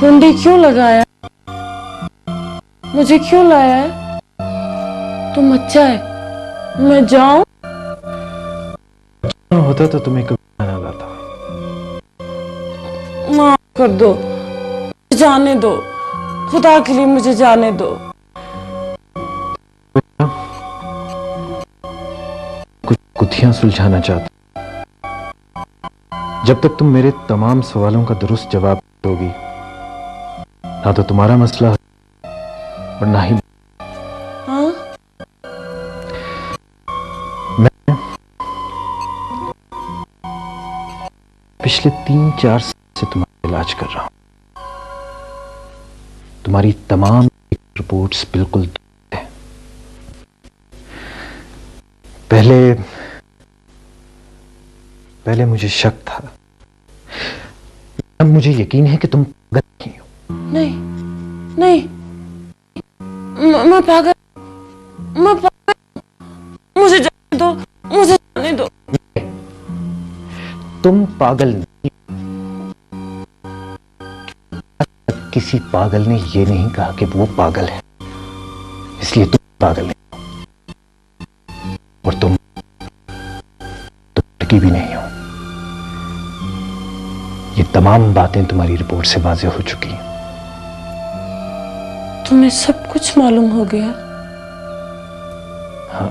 कुंडी क्यों लगाया? मुझे क्यों लाया है? तुम अच्छा है, मैं जाऊं? होता तो तुम्हें कभी ना लाता। माफ कर दो, जाने दो, खुदा के लिए मुझे जाने दो। कुछ गुत्थियां सुलझाना चाहता। जब तक तुम मेरे तमाम सवालों का दुरुस्त जवाब दोगी, ना तो तुम्हारा मसला और ना ही। हाँ? मैं पिछले 3-4 साल से तुम्हारा इलाज कर रहा हूं। तुम्हारी तमाम रिपोर्ट्स बिल्कुल दुरुस्त हैं। पहले मुझे शक था, अब मुझे यकीन है कि तुम पागल नहीं हो। नहीं, नहीं, मैं पागल, मुझे जाने दो, मुझे जाने दो। तुम पागल नहीं। किसी पागल ने यह नहीं कहा कि वो पागल है, इसलिए तुम पागल नहीं हो। और तुम लड़की भी नहीं हो। ये तमाम बातें तुम्हारी रिपोर्ट से वाज़ेह हो चुकी हैं। तुम्हें सब कुछ मालूम हो गया? हाँ,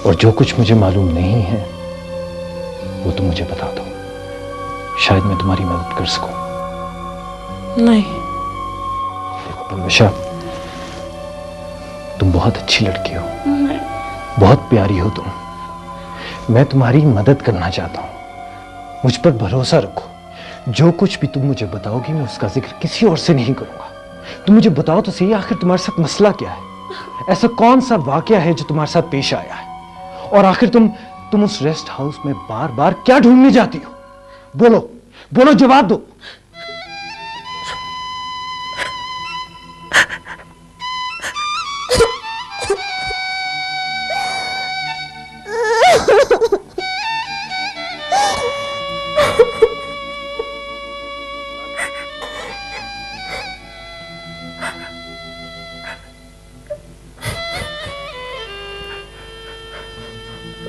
और जो कुछ मुझे मालूम नहीं है वो तुम मुझे बता दो, शायद मैं तुम्हारी मदद कर सकूं। नहीं। देखो पलवशा, तुम बहुत अच्छी लड़की हो। नहीं। बहुत प्यारी हो तुम। मैं तुम्हारी मदद करना चाहता हूं, मुझ पर भरोसा रखो। जो कुछ भी तुम मुझे बताओगी मैं उसका जिक्र किसी और से नहीं करूंगा। तुम मुझे बताओ तो सही, आखिर तुम्हारे साथ मसला क्या है? ऐसा कौन सा वाकया है जो तुम्हारे साथ पेश आया है? और आखिर तुम उस रेस्ट हाउस में बार बार क्या ढूंढने जाती हो? बोलो बोलो, जवाब दो।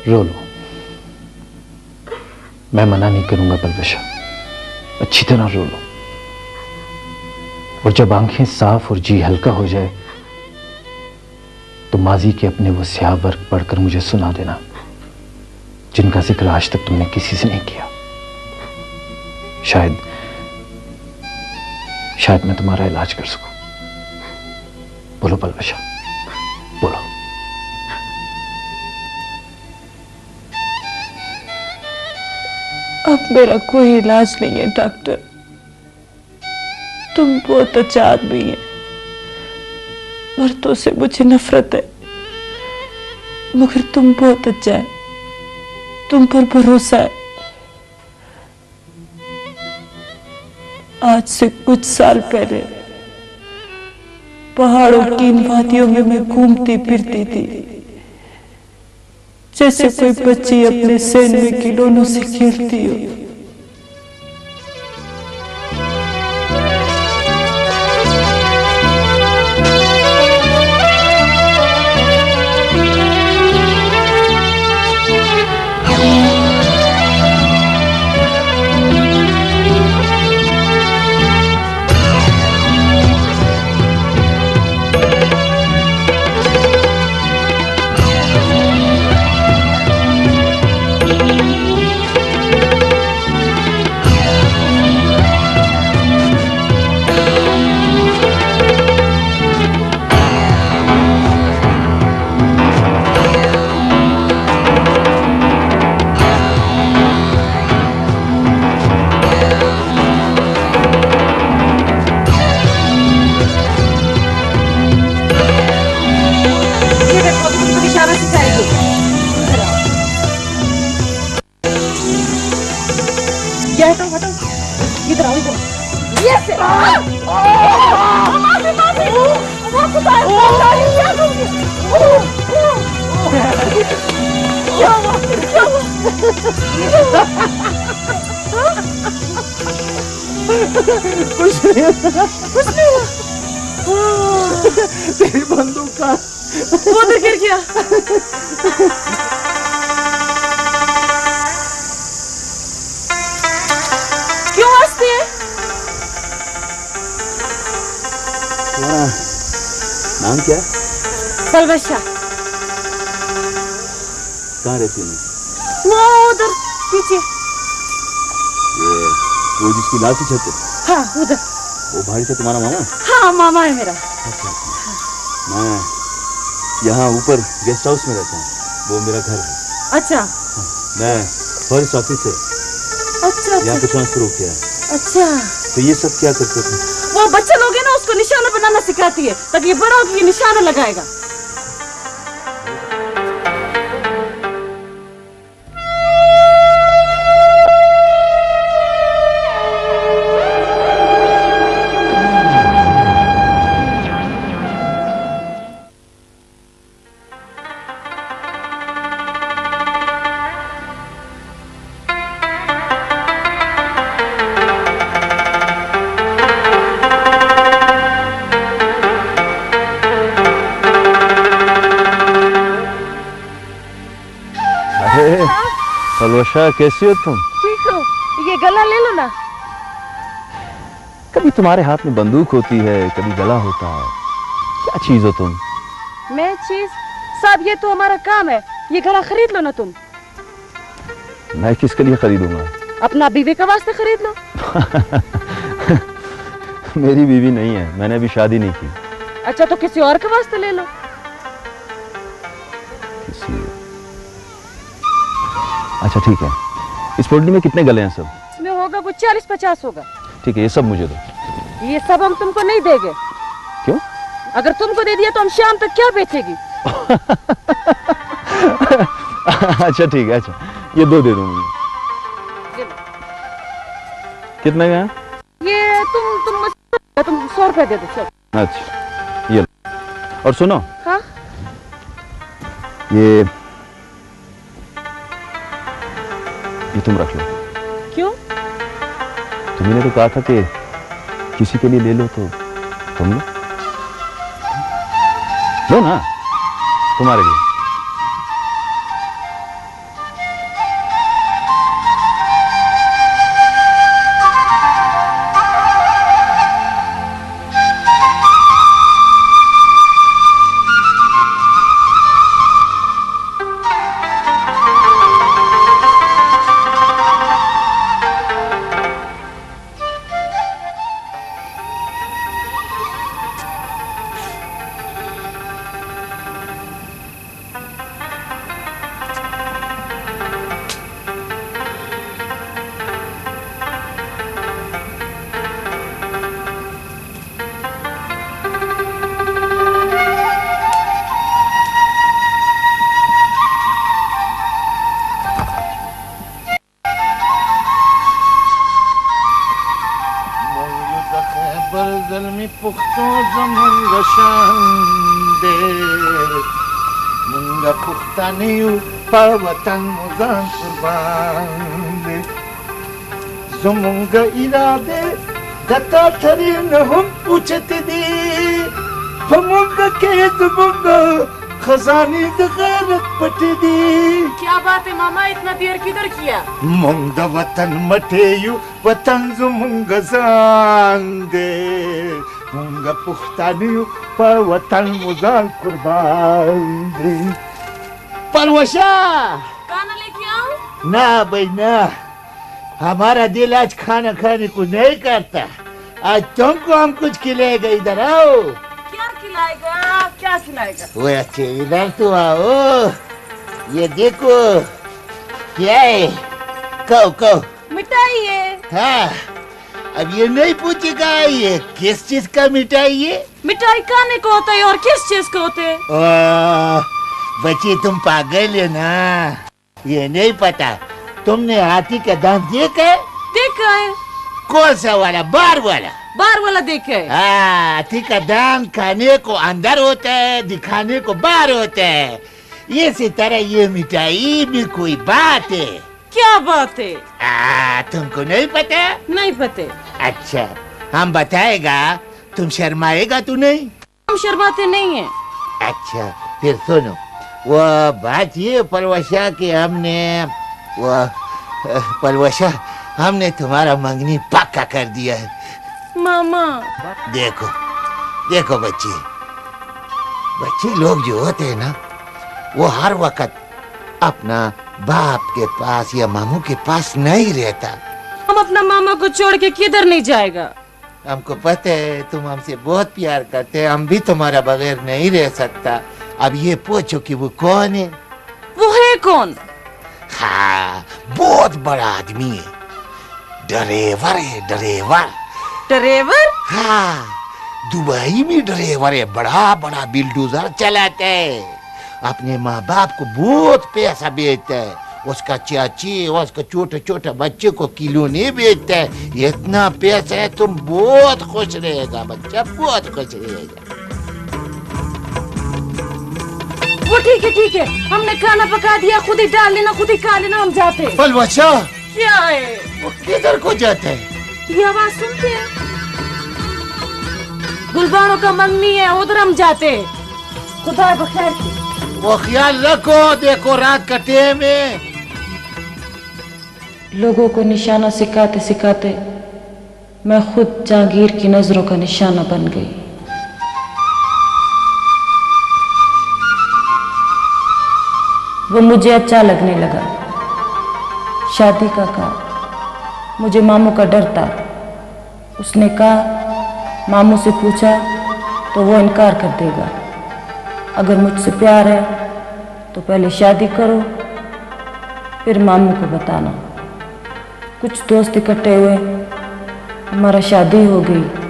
रो लो, मैं मना नहीं करूंगा पलवशा, अच्छी तरह रो लो। और जब आंखें साफ और जी हल्का हो जाए तो माजी के अपने वो स्याह वर्क पढ़कर मुझे सुना देना, जिनका जिक्र आज तक तुमने किसी से नहीं किया। शायद मैं तुम्हारा इलाज कर सकूं। बोलो पलवशा, बोलो। अब मेरा कोई इलाज नहीं है डॉक्टर। तुम बहुत अच्छा आदमी है, मर्दों से मुझे नफरत है, मगर तुम बहुत अच्छा है, तुम पर भरोसा है। आज से कुछ साल पहले पहाड़ों की इन वादियों में मैं घूमती फिरती थी, जैसे कोई बच्ची अपने सेन में खिलौनों से खेलती हो। इधर आओ, इधर। ये से माफी माफी, वो खुदा है, क्या करूंगी? क्या हुआ? क्या हुआ? कुछ नहीं हुआ। कुछ नहीं हुआ। तेरी बंदूक का वो उधर गिर गया। क्यों हंसती है? तुम्हारा नाम क्या है? सलवशा। कहाँ रहती है? वो उधर पीछे। ये वो जिसकी लाल सी छत है? हाँ उधर। वो भाई से तुम्हारा मामा? हाँ मामा है मेरा। मैं यहाँ ऊपर गेस्ट हाउस में रहता हूँ, वो मेरा घर है। अच्छा। मैं फॉरेस्ट ऑफिस से अच्छा यहाँ पे ट्रांसफर हो गया है। अच्छा। तो ये सब क्या करते थे? वो बच्चा लोग है ना, उसको निशाना बनाना सिखाती है ताकि ये बड़ा होकर निशाना लगाएगा। सलवशा कैसी हो तुम? ठीक हो? ये गला ले लो ना। कभी तुम्हारे हाथ में बंदूक होती है, कभी गला होता है, क्या चीज हो तुम? मैं चीज? साहब ये तो हमारा काम है, ये गला खरीद लो ना तुम। मैं किसके लिए खरीदूंगा? अपना बीवी का वास्ते खरीद लो। मेरी बीवी नहीं है, मैंने अभी शादी नहीं की। अच्छा तो किसी और के वास्ते ले लो। किसी अच्छा ठीक है। इस पोटली में कितने गले हैं सब? इसमें होगा कुछ 40-50 होगा। ठीक है, ये सब मुझे दो। ये सब हम तुमको नहीं देंगे। क्यों? अगर तुमको दे दिया तो हम शाम तक क्या बेचेगी? अच्छा ठीक है, अच्छा ये दो दे दो मुझे। कितने का है? ये तुम 100 रुपए दे दो। चलो। अच्छा ये लो। और सुनो। हाँ? ये तुम रख लो। क्यों? तुमने तो कहा था कि किसी के लिए ले लो, तो तुम लो ना, तुम्हारे लिए। पुख्तो जमंगा शान दे मुंगा पुख्ता नहीं पावतन मुजान कुर्बान दे जमुंगा इरादे दता थरी न हम पूछते दी फमुंगा के जमुंगा खजानी द गैरत पट दी। क्या बात है मामा, इतना देर किधर किया? मुंगा वतन मटेयु वतन जमुंगा जान दे मुंगा पुख्तानियु पर वतन मुजान कुर्बान दे। परवशा खाना लेके आऊं? ना भाई ना, हमारा दिल आज खाना खाने को नहीं करता। आज तुमको हम कुछ खिलाएगा, इधर आओ। क्या खिलाएगा? क्या खिलाएगा? वो अच्छे इधर तो आओ, ये देखो क्या है, कहो कहो। मिठाई है। हाँ, अब ये नहीं पूछेगा ये किस चीज का मिठाई है? मिठाई खाने को होता है और किस चीज को होता है? बच्चे तुम पागल है ना, ये नहीं पता। तुमने हाथी का दांत देखा है? देखा है। कौन सा वाला? बार वाला? बार वाला देखा है। हाथी का दांत खाने को अंदर होता है, दिखाने को बाहर होता है। इसी तरह ये मिठाई भी कोई बात है। क्या बात है? तुमको नहीं पता? नहीं पता। अच्छा, हम बताएगा, तुम शर्माएगा तो नहीं? हम शर्माते नहीं हैं। अच्छा, फिर सुनो, वो बात ये परवशा कि हमने तुम्हारा मंगनी पक्का कर दिया है। मामा देखो देखो बच्चे लोग जो होते हैं ना, वो हर वक्त अपना बाप के पास या मामू के पास नहीं रहता। हम अपना मामा को छोड़ के किधर नहीं जाएगा। हमको पता है तुम हमसे बहुत प्यार करते हैं, हम भी तुम्हारा बगैर नहीं रह सकता। अब ये पूछो कि वो कौन है? वो है कौन? हाँ, बहुत बड़ा आदमी है, ड्राइवर है, ड्राइवर। ड्राइवर? हाँ, दुबई में ड्राइवर है, बड़ा बड़ा बिल्डोजर चलाता है, अपने माँ बाप को बहुत पैसा बेचता है, उसका चाची उसका छोटे छोटे बच्चे को खिलौने बेचता है। इतना पैसा है, तुम बहुत खुश रहेगा बच्चा, बहुत खुश रहेगा। वो ठीक है, हमने खाना पका दिया, खुद ही डाल लेना, खुद ही खा लेना, हम जाते हैं। बलवाशा, क्या है? वो किधर को जाते हैं? ये आवाज सुनते हैं? गुलबानों का मंगनी है, उधर हम जाते हैं। खुदा बखैर। वो ख्याल रखो, देखो रात का टाइम है। लोगों को निशाना सिखाते सिखाते मैं खुद जहांगीर की नजरों का निशाना बन गई। वो मुझे अच्छा लगने लगा। शादी का कहा, मुझे मामू का डर था। उसने कहा मामू से पूछा तो वो इनकार कर देगा। अगर मुझसे प्यार है तो पहले शादी करो, फिर मामू को बताना। कुछ दोस्त इकट्ठे हुए, हमारा शादी हो गई।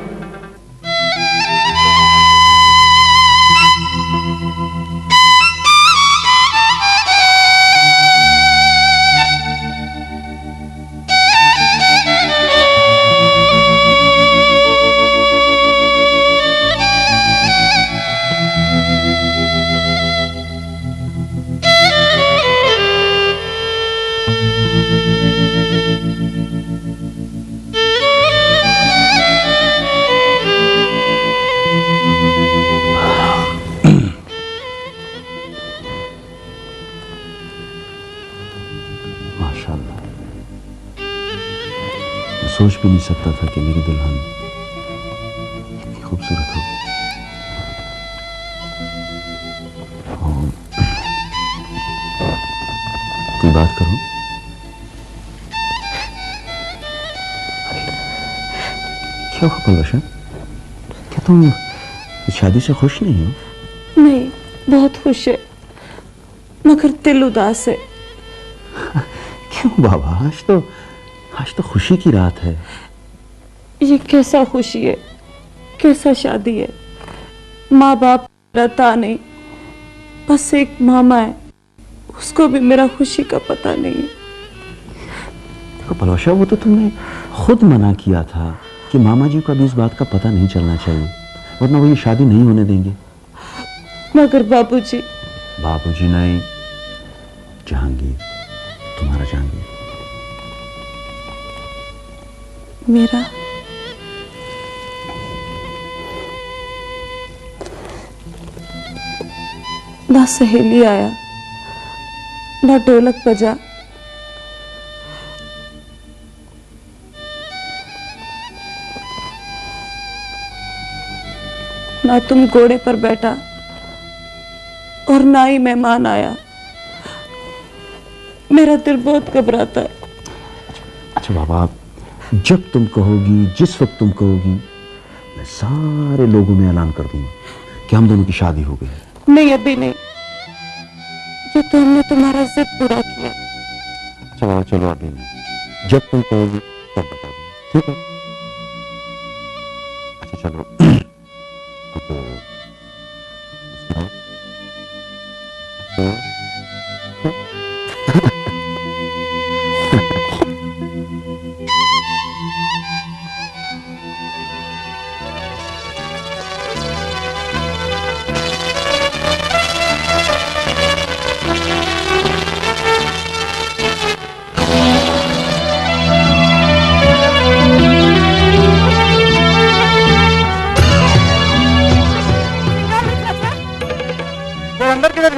सोच भी नहीं सकता था कि मेरी दुल्हन इतनी खूबसूरत होगी। कोई बात करो। अरे क्या हुआ पलवशा? क्या तुम इस शादी से खुश नहीं हो? नहीं, बहुत खुश है, मगर दिल उदास है। क्यों बाबा? आज तो खुशी की रात है। ये कैसा खुशी है, कैसा शादी है। माँ बाप रहता नहीं, बस एक मामा है, उसको भी मेरा खुशी का पता नहीं है। देखो पलवशा, वो तो तुमने खुद मना किया था कि मामा जी को अभी इस बात का पता नहीं चलना चाहिए, वरना वो ये शादी नहीं होने देंगे। मगर बाबूजी। बाबूजी नहीं, जहांगीर, तुम्हारा जहांगीर। मेरा? ना सहेली आया, ना ढोलक बजा, ना तुम घोड़े पर बैठा, और ना ही मेहमान आया। मेरा दिल बहुत घबराता है। अच्छा बाबा, जब तुम कहोगी, जिस वक्त तुम कहोगी, मैं सारे लोगों में ऐलान कर दूंगा कि हम दोनों की शादी हो गई। नहीं, अभी नहीं, ये तो हमने तुम्हारा जिद पूरा किया। अच्छा बाबा, चलो अभी नहीं, जब तुम कहोगी तब बता दूंगा, ठीक है? अच्छा चलो,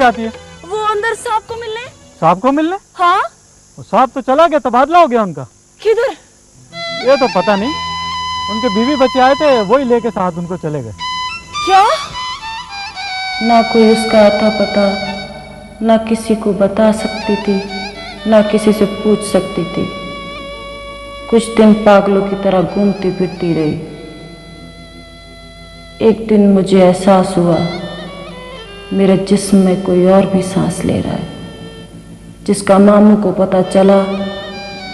जाती है? वो अंदर सांप को मिलने। सांप को मिलने? हाँ। वो सांप तो चला गया, तबादला हो गया उनका। किधर? ये तो पता नहीं, उनके बीवी बच्चे आए थे, वही लेके साथ उनको चले गए। क्या? ना कोई उसका आता पता, ना किसी को बता सकती थी, ना किसी से पूछ सकती थी। कुछ दिन पागलों की तरह घूमती फिरती रही। एक दिन मुझे एहसास हुआ मेरे जिस्म में कोई और भी सांस ले रहा है। जिसका मामू को पता चला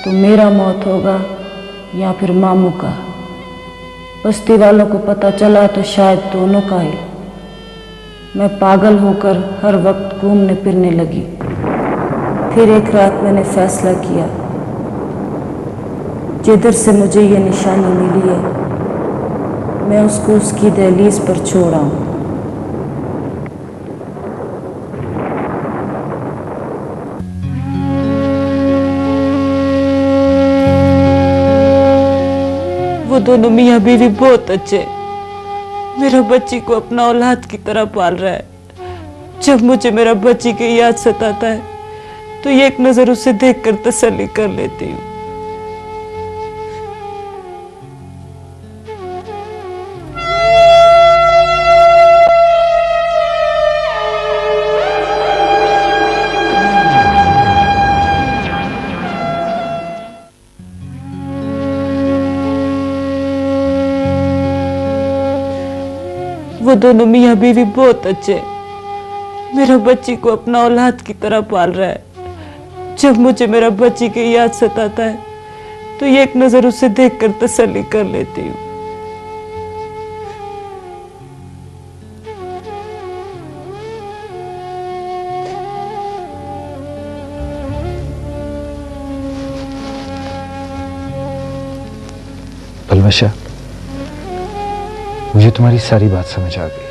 तो मेरा मौत होगा या फिर मामू का। बस्ती वालों को पता चला तो शायद दोनों का ही। मैं पागल होकर हर वक्त घूमने फिरने लगी। फिर एक रात मैंने फैसला किया, जिधर से मुझे ये निशानी मिली है मैं उसको उसकी दहलीज पर छोड़ आऊं। वो दोनों मियाँ बीवी बहुत अच्छे, मेरा बच्ची को अपना औलाद की तरह पाल रहा है। जब मुझे मेरा बच्ची की याद सताता है तो ये एक नजर उसे देखकर तसल्ली कर लेती हूँ। वो दोनों मियाँ बीवी बहुत अच्छे, मेरा बच्ची को अपना औलाद की तरह पाल रहा है। जब मुझे मेरा बच्ची की याद सताता है तो ये एक नजर उसे देखकर तसल्ली कर लेती हूँ। पलवशा, मुझे तुम्हारी सारी बात समझ आ गई।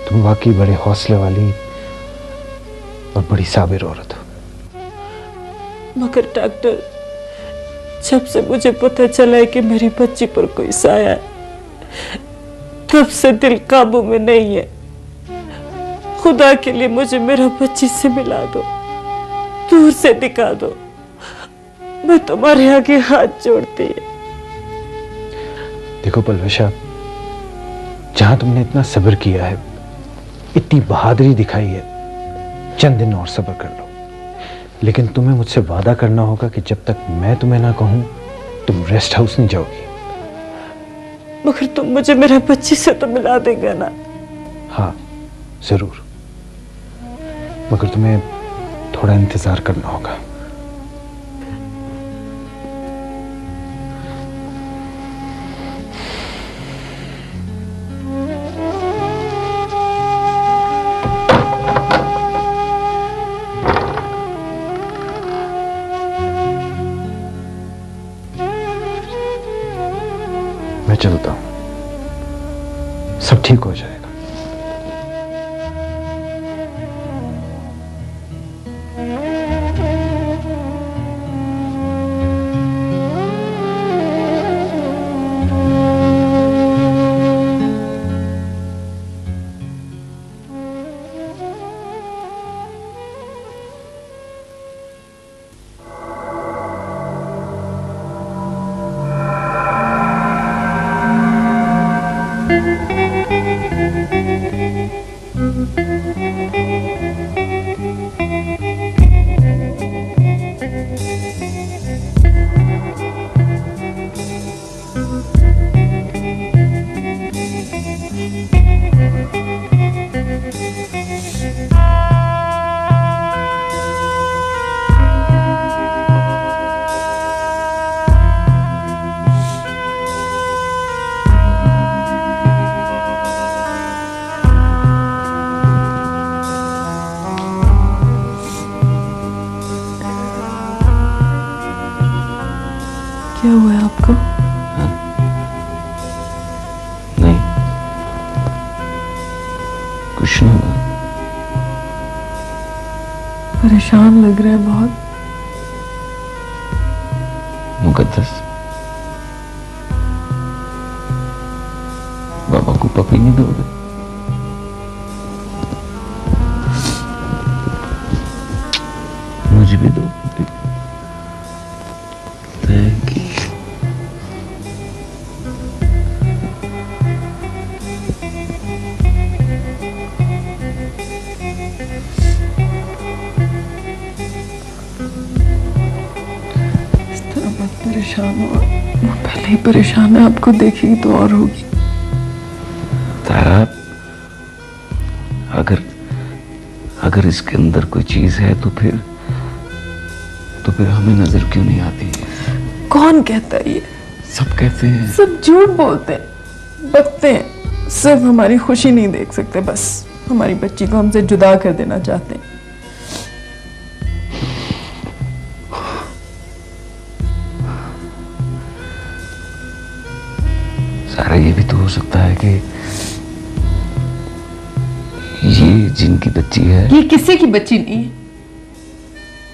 तुम वाकई बड़े हौसले वाली और बड़ी साबिर औरत हो। मगर डॉक्टर, जब से मुझे पता चला है कि मेरी बच्ची पर कोई साया है, तब से दिल काबू में नहीं है। खुदा के लिए मुझे मेरा बच्ची से मिला दो, दूर से दिखा दो। मैं तुम्हारे आगे हाथ जोड़ती है। देखो पलवशा, जहां तुमने इतना सब्र किया है, इतनी बहादुरी दिखाई है, चंद दिन और सब्र कर लो। लेकिन तुम्हें मुझसे वादा करना होगा कि जब तक मैं तुम्हें ना कहूं तुम रेस्ट हाउस नहीं जाओगी। मगर तुम मुझे मेरा बच्ची से तो मिला देगा ना? हाँ जरूर, मगर तुम्हें थोड़ा इंतजार करना होगा। मैं चलता हूं, सब ठीक हो जाएगा। क्या हुआ है आपको? नहीं, कुछ नहीं हुआ। परेशान लग रहा है बहुत। मुकद्दस, बाबा को पकड़ी नहीं दोगे? इस तरह मत परेशान हो, वो पहले ही परेशान है, आपको देखेगी तो और होगी। तारा, अगर इसके अंदर कोई चीज है तो फिर हमें नजर क्यों नहीं आती? कौन कहता है ये? सब कहते हैं। सब झूठ बोलते हैं, बकते हैं, सिर्फ हमारी खुशी नहीं देख सकते, बस हमारी बच्ची को हमसे जुदा कर देना चाहते हैं। सारा ये भी तो हो सकता है कि ये जिनकी बच्ची है। ये किसी की बच्ची नहीं है।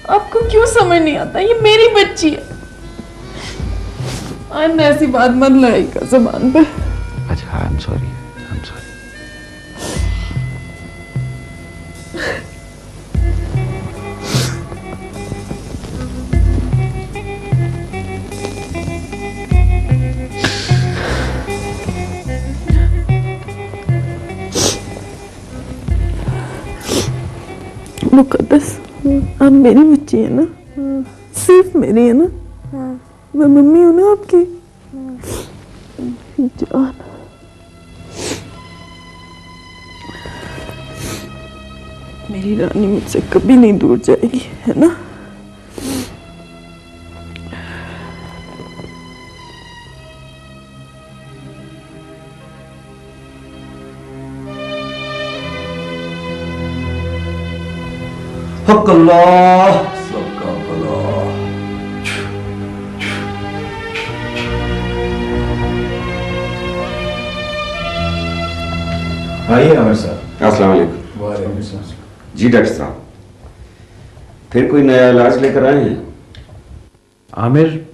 आपको क्यों समझ नहीं आता? ये मेरी बच्ची है। आइंदा ऐसी बात मत लाइएगा ज़बान पे। अच्छा, आई एम सॉरी। मुकद्दस, आप मेरी बच्ची है ना? सिर्फ मेरी है ना? मैं मम्मी हूँ ना आपकी जान। मेरी रानी मुझसे कभी नहीं दूर जाएगी, है ना? हक अल्लाह सबका भला। आइए आमिर साहब। अस्सलाम वालेकुम। जी डॉक्टर साहब, फिर कोई नया इलाज लेकर आए हैं? आमिर,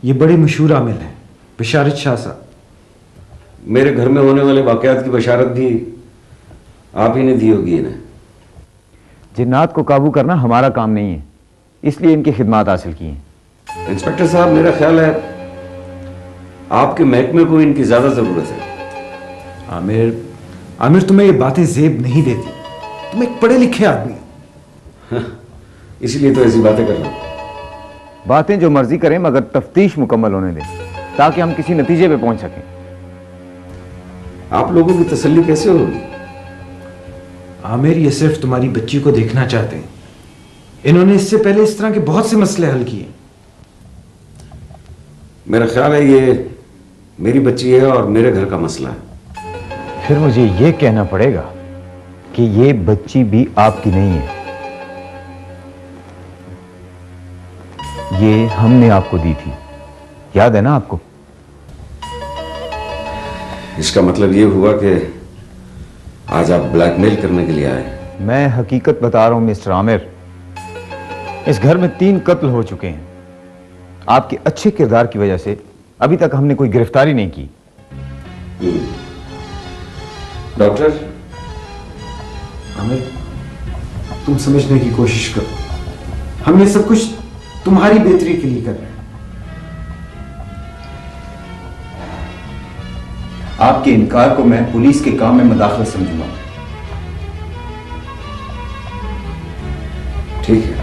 ये बड़े मशहूर आमिर हैं, बिशारत शाह साहब। मेरे घर में होने वाले वाकयात की बशारत भी आप ही ने दी होगी इन्हें। जिन्नात को काबू करना हमारा काम नहीं है, इसलिए इनकी खिदमत हासिल की हैं। इंस्पेक्टर साहब, मेरा ख्याल है आपके महकमे को इनकी ज्यादा जरूरत है। आमिर, तुम्हें ये बातें जेब नहीं देती। तुम एक पढ़े लिखे आदमी हो। इसीलिए तो ऐसी बातें कर रहा हूं। बातें जो मर्जी करें, मगर तफ्तीश मुकम्मल होने दें, ताकि हम किसी नतीजे पे पहुंच सकें। आप लोगों की तसल्ली कैसे होगी? आमिर, ये सिर्फ तुम्हारी बच्ची को देखना चाहते हैं। इन्होंने इससे पहले इस तरह के बहुत से मसले हल किए। मेरा ख्याल है ये मेरी बच्ची है और मेरे घर का मसला है। फिर मुझे ये कहना पड़ेगा कि ये बच्ची भी आपकी नहीं है, ये हमने आपको दी थी, याद है ना आपको? इसका मतलब ये हुआ कि आज आप ब्लैकमेल करने के लिए आए? मैं हकीकत बता रहा हूं मिस्टर आमिर, इस घर में 3 कत्ल हो चुके हैं। आपके अच्छे किरदार की वजह से अभी तक हमने कोई गिरफ्तारी नहीं की। डॉक्टर, आमिर, तुम समझने की कोशिश करो। हम ये सब कुछ तुम्हारी बेहतरी के लिए कर रहे हैं। आपके इनकार को मैं पुलिस के काम में मुदाखलत समझूंगा। ठीक है,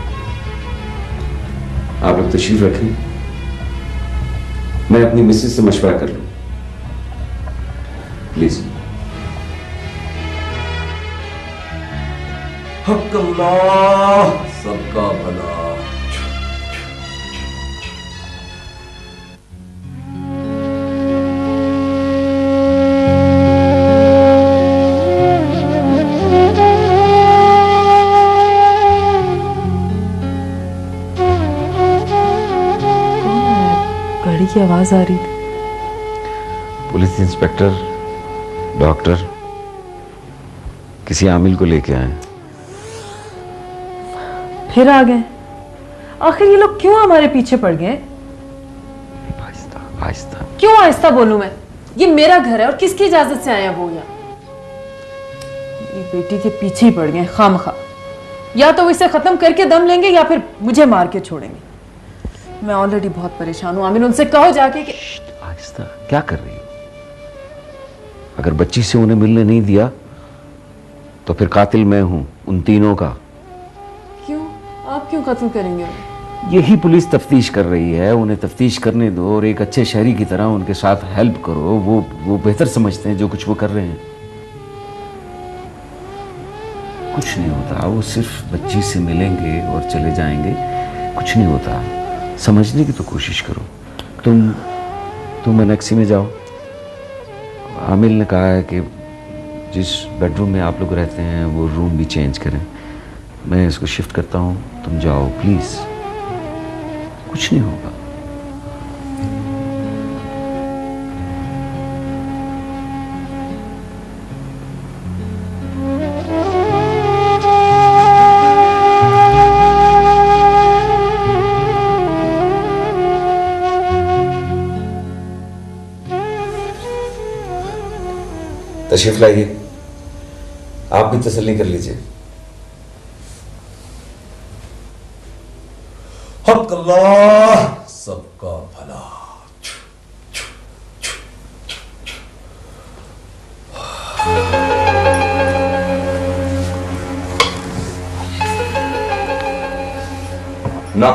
आप लोग तशरीफ रखें, मैं अपनी मिसेज से मशवरा कर लूं। प्लीज। हक अल्लाह सबका भला। गाड़ी की आवाज आ रही थी। पुलिस इंस्पेक्टर, डॉक्टर किसी आमिल को लेके आए। फिर आ गए। आखिर ये लोग क्यों हमारे पीछे पड़ गए? आहिस्ता आहिस्ता। क्यों आहिस्ता बोलूं मैं? ये मेरा घर है और किसकी इजाजत से आए हैं वो यहाँ? मेरी बेटी के पीछे ही पड़ गए खामखा। या तो वो इसे खत्म करके दम लेंगे या फिर मुझे मार के छोड़ेंगे। मैं ऑलरेडी बहुत परेशान हूं। आमिर, उनसे कहो जाके कि आहिस्ता। क्या कर रही हो? अगर बच्ची से उन्हें मिलने नहीं दिया तो फिर कातिल मैं हूं उन तीनों का। क्यों? आप क्यों कत्ल करेंगे? यही पुलिस तफ्तीश कर रही है, उन्हें तफ्तीश करने दो और एक अच्छे शहरी की तरह उनके साथ हेल्प करो। वो बेहतर समझते हैं जो कुछ वो कर रहे हैं। कुछ नहीं होता, वो सिर्फ बच्ची से मिलेंगे और चले जाएंगे, कुछ नहीं होता। समझने की तो कोशिश करो। तुम एनेक्सी में जाओ। आमिल ने कहा है कि जिस बेडरूम में आप लोग रहते हैं वो रूम भी चेंज करें। मैं इसको शिफ्ट करता हूँ, तुम जाओ प्लीज, कुछ नहीं होगा। तशरीफ लाइए, आप भी तसल्ली कर लीजिए। हक अल्लाह सबका भला। ना,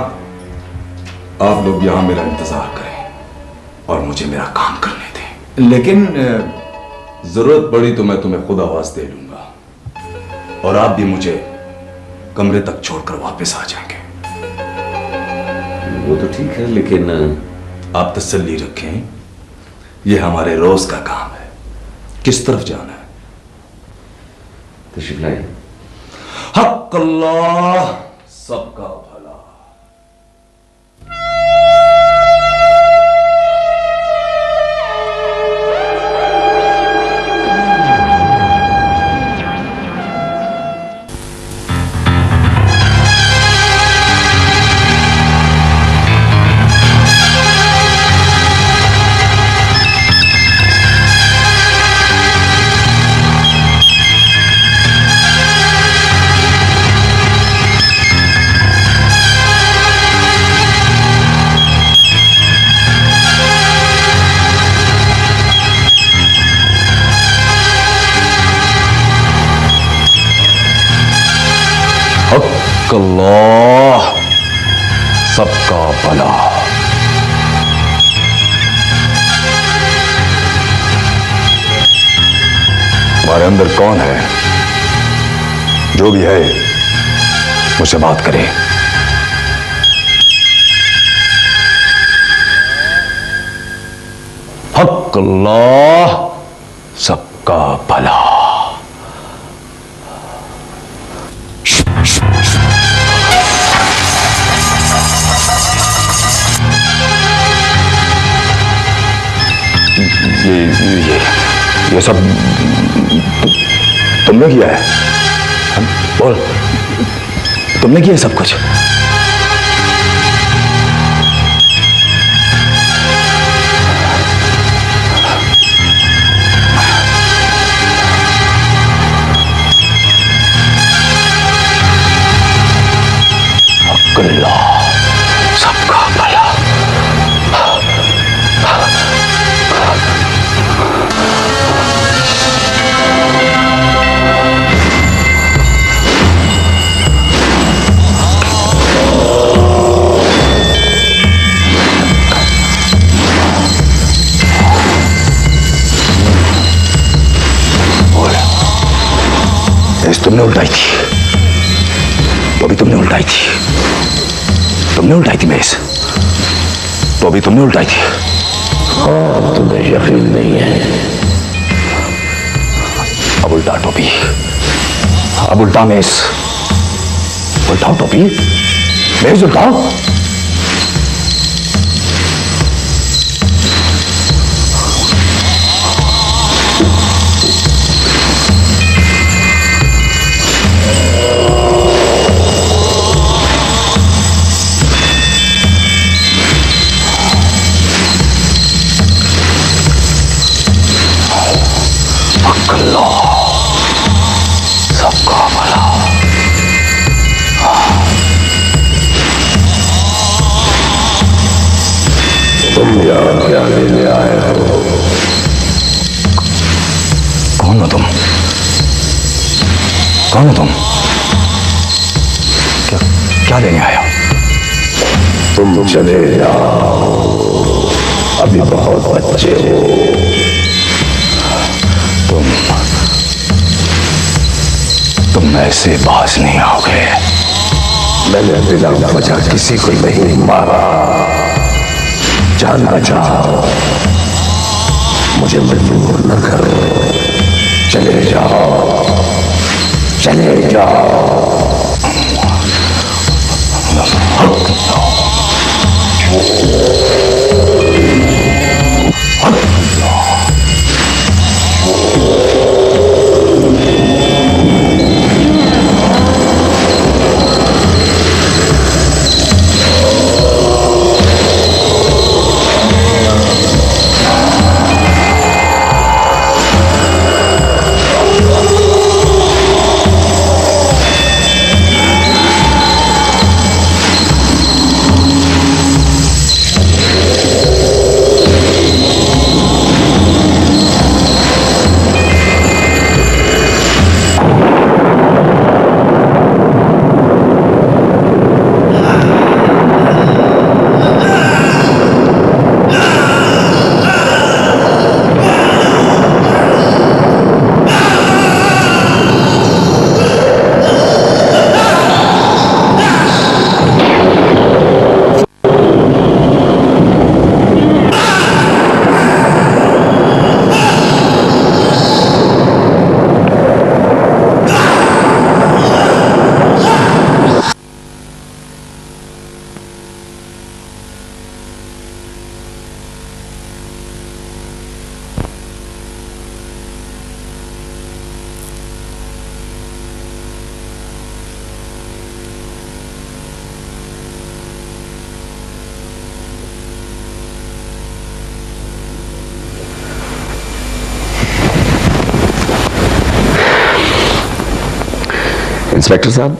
आप लोग यहां मेरा इंतजार करें और मुझे मेरा काम करने दें। लेकिन जरूरत पड़ी तो मैं तुम्हें खुद आवाज दे लूंगा और आप भी मुझे कमरे तक छोड़कर वापस आ जाएंगे। वो तो ठीक है, लेकिन आप तसल्ली रखें, यह हमारे रोज का काम है। किस तरफ जाना है? तशरीफ लाइए। हक अल्लाह सबका भला। अल्लाह सबका भला। हमारे अंदर कौन है? जो भी है मुझसे बात करे। हक अल्लाह सबका भला। ये सब तुमने किया है? बोल, तुमने किया सब कुछ? अल्लाह सबका भला। तुमने उल्टाई थी, तो अभी तुमने उल्टाई थी, तुमने उल्टाई थी मेज, तो अभी तुमने उल्टाई थी। हाँ, तुम्हें यकीन नहीं है। अब उल्टा टोपी, अब उल्टा मेज, उल्टाओ टोपी, मेज उल्टाओ। सबका भला। तुम यहाँ क्या लेने आए हो? कौन हो तुम? कौन हो तुम? क्या लेने आए हो? तुम चले जाओ, अभी बहुत बच्चे हो। तुम ऐसे बाज नहीं आओगे। मैंने बिना वजह किसी को नहीं मारा। जान बचाओ, मुझे मजबूर न करो। चले जाओ, चले जाओ। इंस्पेक्टर साहब,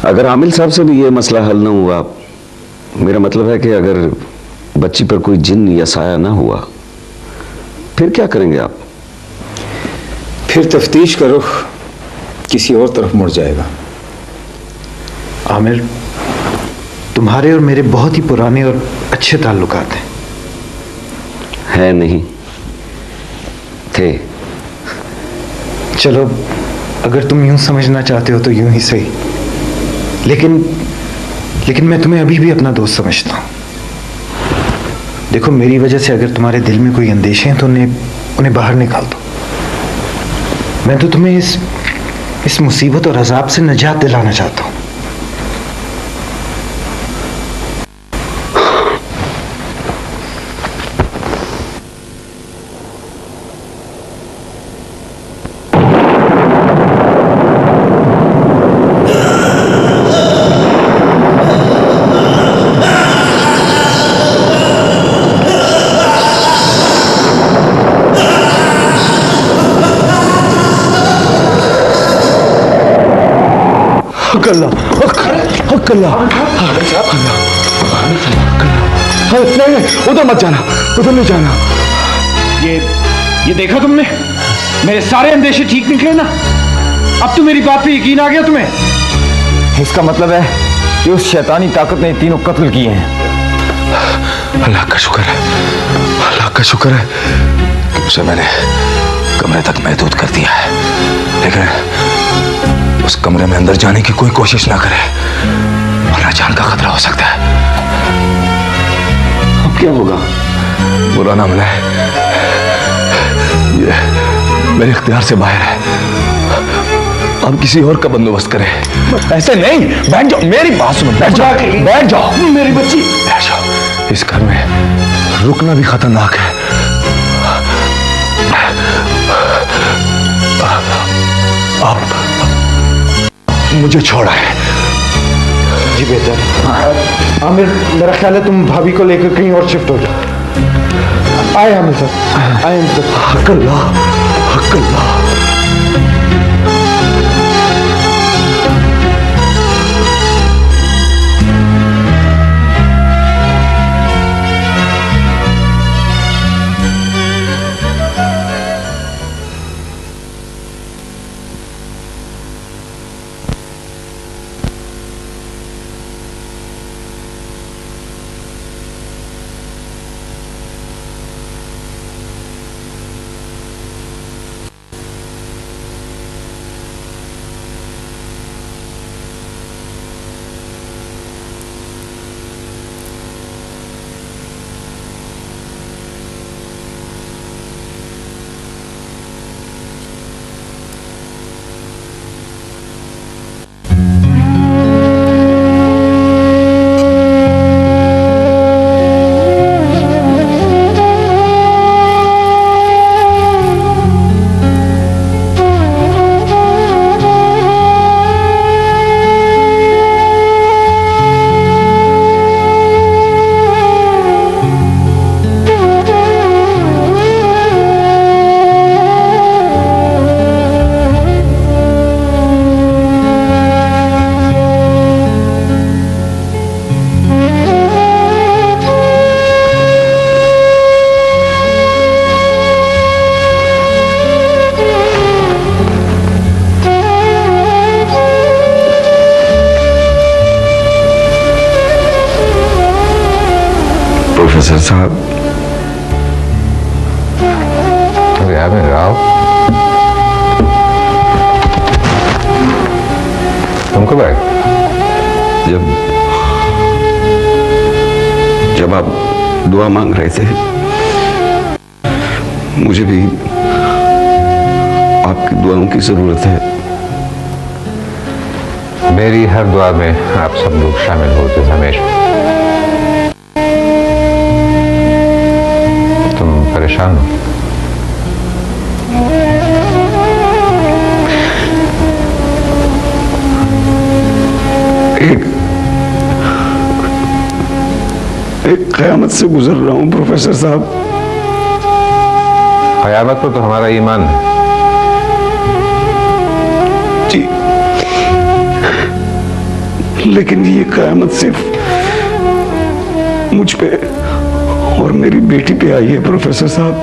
अगर आमिल साहब से भी ये मसला हल ना हुआ, मेरा मतलब है कि अगर बच्ची पर कोई जिन या साया ना हुआ, फिर क्या करेंगे आप? फिर तफ्तीश का रुख किसी और तरफ मुड़ जाएगा। आमिर, तुम्हारे और मेरे बहुत ही पुराने और अच्छे ताल्लुकात हैं। है नहीं, थे। चलो, अगर तुम यूं समझना चाहते हो तो यूं ही सही, लेकिन मैं तुम्हें अभी भी अपना दोस्त समझता हूं। देखो, मेरी वजह से अगर तुम्हारे दिल में कोई अंदेशे हैं तो उन्हें बाहर निकाल दो। मैं तो तुम्हें इस मुसीबत और अजाब से निजात दिलाना चाहता हूं। उधर मत जाना, उधर नहीं जाना। ये देखा तुमने? मेरे सारे अंदेशे ठीक निकले ना? अब तो मेरी बात पे यकीन आ गया तुम्हें? इसका मतलब है कि उस शैतानी ताकत ने तीनों कत्ल किए हैं। अल्लाह का शुक्र है, अल्लाह का शुक्र है कि उसे मैंने कमरे तक महदूद कर दिया है, लेकिन उस कमरे में अंदर जाने की कोई कोशिश ना करे, वरना जान का खतरा हो सकता है। अब क्या होगा? बुरा ना मनाए, ये मेरे इख्तियार से बाहर है। आप किसी और का बंदोबस्त करें। ऐसे नहीं, बैठ जाओ, मेरी बात सुनो, बैठ जाओ, बैठ जाओ, मेरी बच्ची, बैठ जाओ। इस घर में रुकना भी खतरनाक है। आप मुझे छोड़ा है। जी बेहतर। आमिर, मेरा ख्याल है तुम भाभी को लेकर कहीं और शिफ्ट हो जाओ। आए आमिर साहब, आए आमिर साहब। हक अल्लाह, हक अल्लाह। प्रोफेसर साहब, आमिर राव, तुम कब आए? जब आप दुआ मांग रहे थे, मुझे भी आपकी दुआओं की जरूरत है। मेरी हर दुआ में आप सब लोग शामिल होते हमेशा। तुम परेशान हो? एक क़यामत से गुजर रहा हूं प्रोफेसर साहब। क़यामत पर तो हमारा ईमान है। जी, लेकिन ये क़यामत सिर्फ मुझ पे और मेरी बेटी पे आई है प्रोफेसर साहब।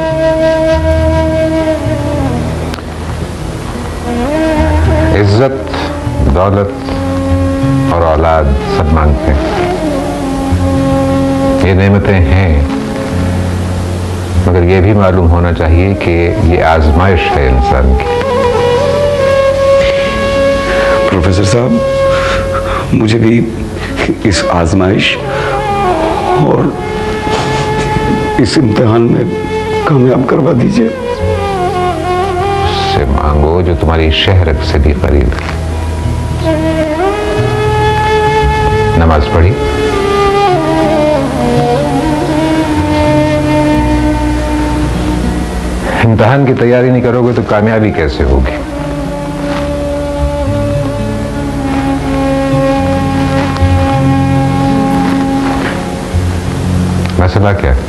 इज्जत, दौलत और औलाद सब मांगते हैं। ये नेमतें हैं, मगर ये भी मालूम होना चाहिए कि ये आजमाइश है इंसान की। प्रोफेसर साहब, मुझे भी इस आजमाइश और इस इम्तिहान में कामयाब करवा दीजिए। उससे मांगो जो तुम्हारी शहरत से भी करीब है। नमाज पढ़ी? इम्तिहान की तैयारी नहीं करोगे तो कामयाबी कैसे होगी? मसला क्या है?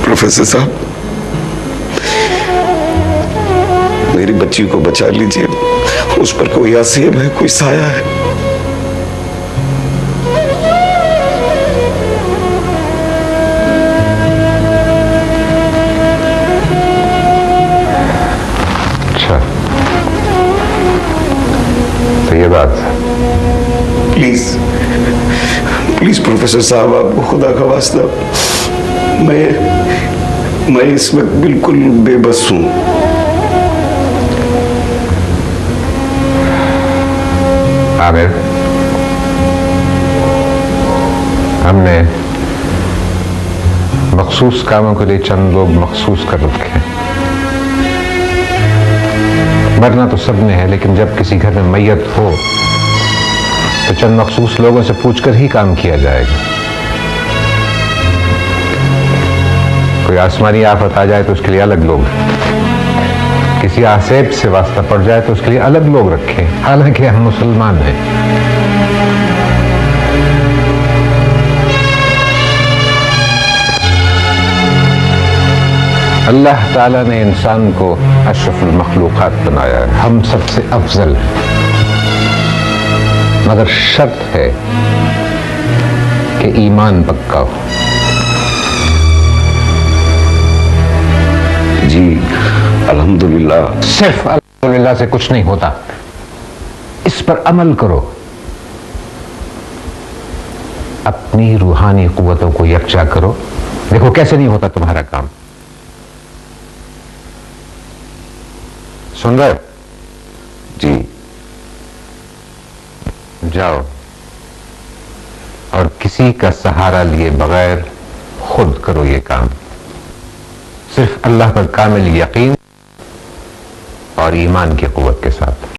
प्रोफेसर साहब, मेरी बच्ची को बचा लीजिए। उस पर कोई आसेब है, कोई साया है। तो ये बात, प्लीज प्लीज प्रोफेसर साहब, आपको खुदा का वास्ता, मैं इस वक्त बिल्कुल बेबस हूं। आमिर, हमने मखसूस कामों के लिए चंद लोग मखसूस कर रखे हैं। मरना तो सब ने है, लेकिन जब किसी घर में मैयत हो तो चंद मखसूस लोगों से पूछकर ही काम किया जाएगा। कोई आसमानी आफत आ जाए तो उसके लिए अलग लोग, किसी आसेब से वास्ता पड़ जाए तो उसके लिए अलग लोग रखें। हालांकि हम मुसलमान हैं। अल्लाह ताला ने इंसान को अशरफुल मखलूकात बनाया है, हम सबसे अफजल, मगर शर्त है कि ईमान पक्का हो। जी अल्हम्दुलिल्लाह। सिर्फ अल्हम्दुलिल्लाह से कुछ नहीं होता, इस पर अमल करो। अपनी रूहानी कुव्वतों को यकजा करो। देखो कैसे नहीं होता तुम्हारा काम। सुन रहे हो? जी। जाओ और किसी का सहारा लिए बगैर खुद करो ये काम। सिर्फ अल्लाह पर कामिल यकीन और ईमान की कुव्वत के साथ।